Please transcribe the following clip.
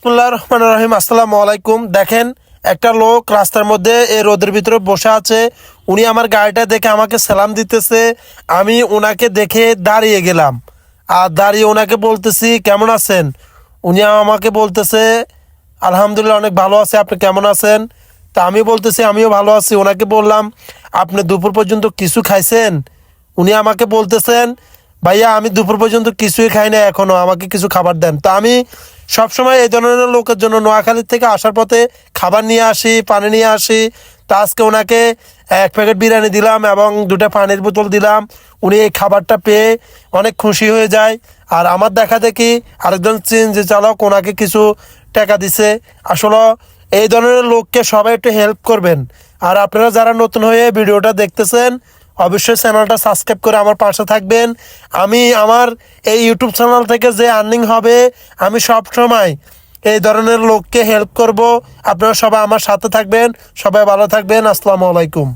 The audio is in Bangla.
বিসমিল্লাহির রহমানির রহিম। আসসালামু আলাইকুম। দেখেন, একটা লোক রাস্তার মধ্যে এই রোদের ভিতরে বসে আছে। উনি আমার গাড়িটা দেখে আমাকে সালাম দিতেছে। আমি ওনাকে দেখে দাঁড়িয়ে গেলাম, আর দাঁড়িয়ে ওনাকে বলতেছি কেমন আছেন। উনি আমাকে বলতেছে আলহামদুলিল্লাহ অনেক ভালো আছে, আপনি কেমন আছেন। তা আমি বলতেছি আমিও ভালো আছি। ওনাকে বললাম আপনি দুপুর পর্যন্ত কিছু খাইছেন। উনি আমাকে বলতেছেন ভাইয়া আমি দুপুর পর্যন্ত কিছুই খাই না, এখনো আমাকে কিছু খাবার দেন। তো আমি সবসময় এই ধরনের লোকের জন্য নোয়াখালী থেকে আসার পথে খাবার নিয়ে আসি, পানি নিয়ে আসি। তা আজকে ওনাকে এক প্যাকেট বিরিয়ানি দিলাম এবং দুটো পানির বোতল দিলাম। উনি এই খাবারটা পেয়ে অনেক খুশি হয়ে যায়। আর আমার দেখা দেখি আরেকজন যে চালক ওনাকে কিছু টাকা দিছে। আসলে এই ধরনের লোককে সবাই একটু হেল্প করবেন। আর আপনারা যারা নতুন হয়ে ভিডিওটা দেখতেছেন অবশ্যই চ্যানেলটা সাবস্ক্রাইব করে আমার পাশে থাকবেন। আমি আমার এই ইউটিউব চ্যানেল থেকে যে আর্নিং হবে আমি সব সময় এই ধরনের লোককে হেল্প করব। আপনারা সবাই আমার সাথে থাকবেন। সবাই ভালো থাকবেন। আসসালামু আলাইকুম।